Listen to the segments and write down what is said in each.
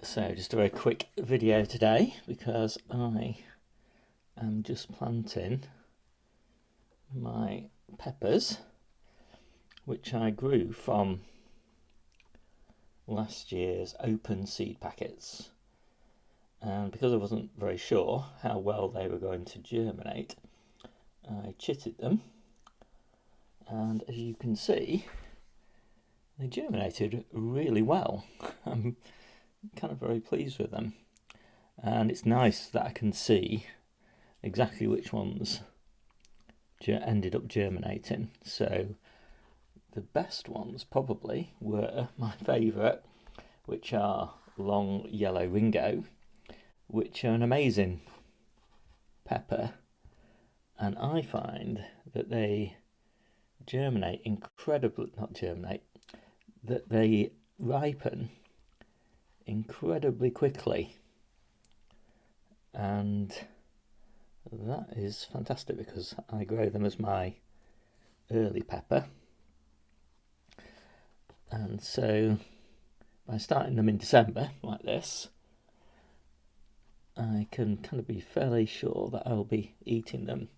So just a very quick video today because I am just planting my peppers, which I grew from last year's open seed packets. And because I wasn't very sure how well they were going to germinate, I chitted them, and as you can see, they germinated really well. I'm kind of very pleased with them, and it's nice that I can see exactly which ones ended up germinating. So the best ones probably were my favourite, which are long yellow ringo, which are an amazing pepper, and I find that they that they ripen incredibly quickly, and that is fantastic because I grow them as my early pepper. And so by starting them in December like this, I can kind of be fairly sure that I'll be eating them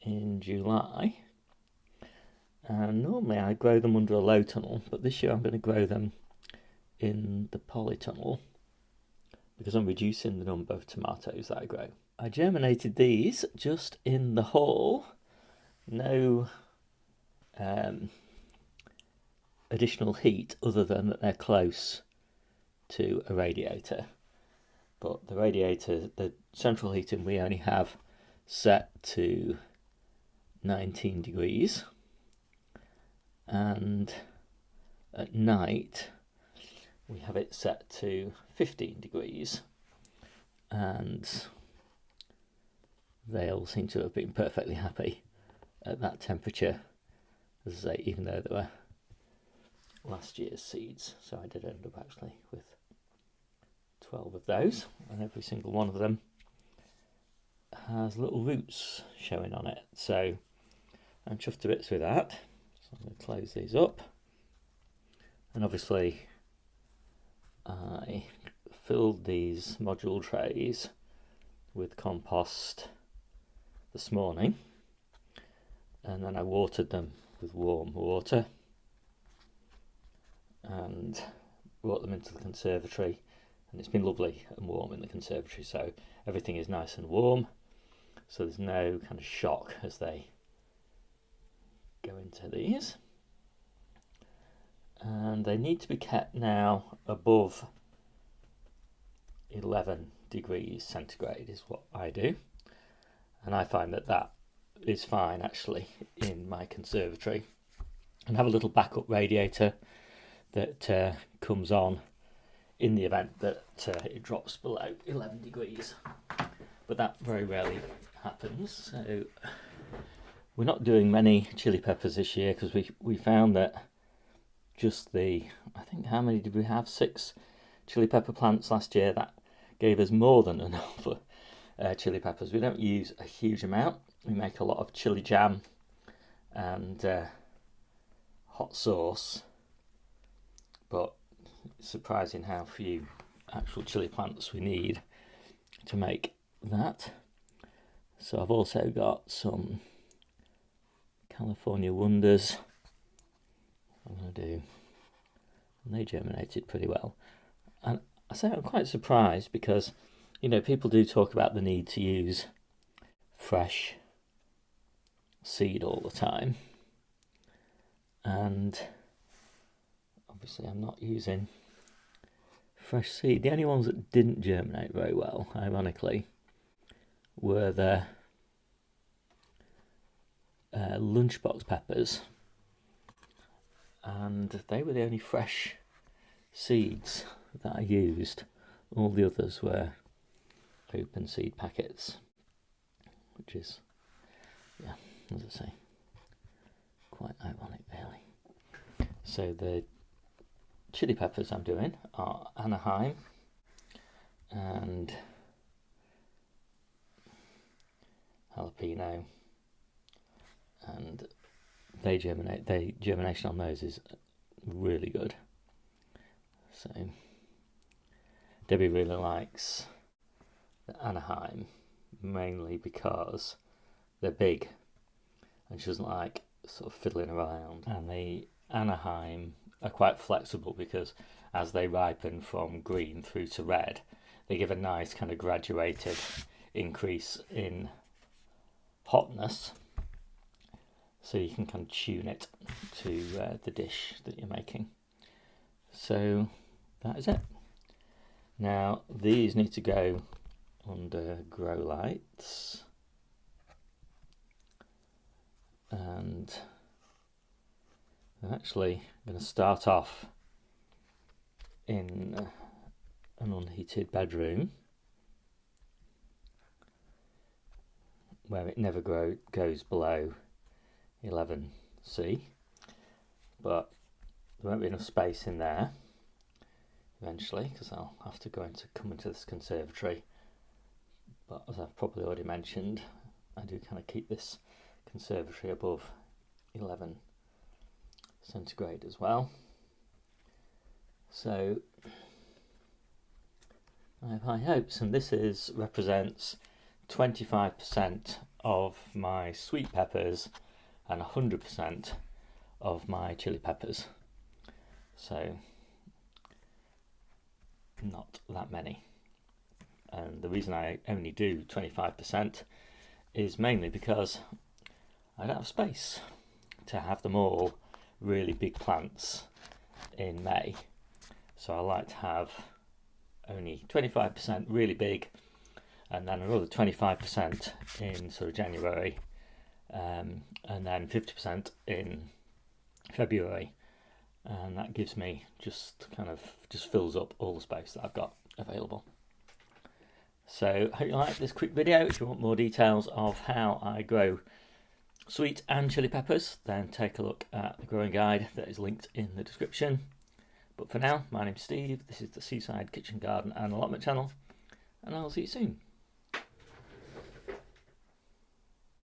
in July. And normally I grow them under a low tunnel, but this year I'm going to grow them in the polytunnel because I'm reducing the number of tomatoes that I grow. I germinated these just in the hall, no additional heat other than that they're close to a radiator. But the radiator, the central heating, we only have set to 19 degrees, and at night we have it set to 15 degrees, and they all seem to have been perfectly happy at that temperature, as I say, even though they were last year's seeds. So I did end up actually with 12 of those, and every single one of them has little roots showing on it. So I'm chuffed to bits with that. So I'm going to close these up, and obviously I filled these module trays with compost this morning, and then I watered them with warm water and brought them into the conservatory, and it's been lovely and warm in the conservatory, so everything is nice and warm, so there's no kind of shock as they go into these. And they need to be kept now above 11 degrees centigrade is what I do, and I find that that is fine actually in my conservatory, and have a little backup radiator that comes on in the event that it drops below 11 degrees, but that very rarely happens. So we're not doing many chili peppers this year because we found that just I think, how many did we have? 6 chili pepper plants last year. That gave us more than enough chili peppers. We don't use a huge amount. We make a lot of chili jam and hot sauce, but it's surprising how few actual chili plants we need to make that. So I've also got some California Wonders I'm going to do, and they germinated pretty well. And I say I'm quite surprised because, you know, people do talk about the need to use fresh seed all the time, and obviously I'm not using fresh seed. The only ones that didn't germinate very well, ironically, were the lunchbox peppers, and they were the only fresh seeds that I used. All the others were open seed packets, which is, yeah, as I say, quite ironic really. So the chili peppers I'm doing are Anaheim and jalapeno, and germination on those is really good. So Debbie really likes the Anaheim, mainly because they're big and she doesn't like sort of fiddling around. And the Anaheim are quite flexible because as they ripen from green through to red, they give a nice kind of graduated increase in hotness, so you can kind of tune it to the dish that you're making. So that is it. Now these need to go under grow lights, and I'm actually going to start off in an unheated bedroom where it never goes below 11C, but there won't be enough space in there eventually because I'll have to come into this conservatory. But as I've probably already mentioned, I do kind of keep this conservatory above 11 centigrade as well. So I have high hopes, and this represents 25% of my sweet peppers and 100% of my chili peppers. So not that many. And the reason I only do 25% is mainly because I don't have space to have them all really big plants in May. So I like to have only 25% really big, and then another 25% in sort of January, and then 50% in February, and that gives me just fills up all the space that I've got available. So I hope you like this quick video. If you want more details of how I grow sweet and chili peppers, then take a look at the growing guide that is linked in the description. But for now, my name's Steve, this is the Seaside Kitchen Garden and Allotment channel, and I'll see you soon.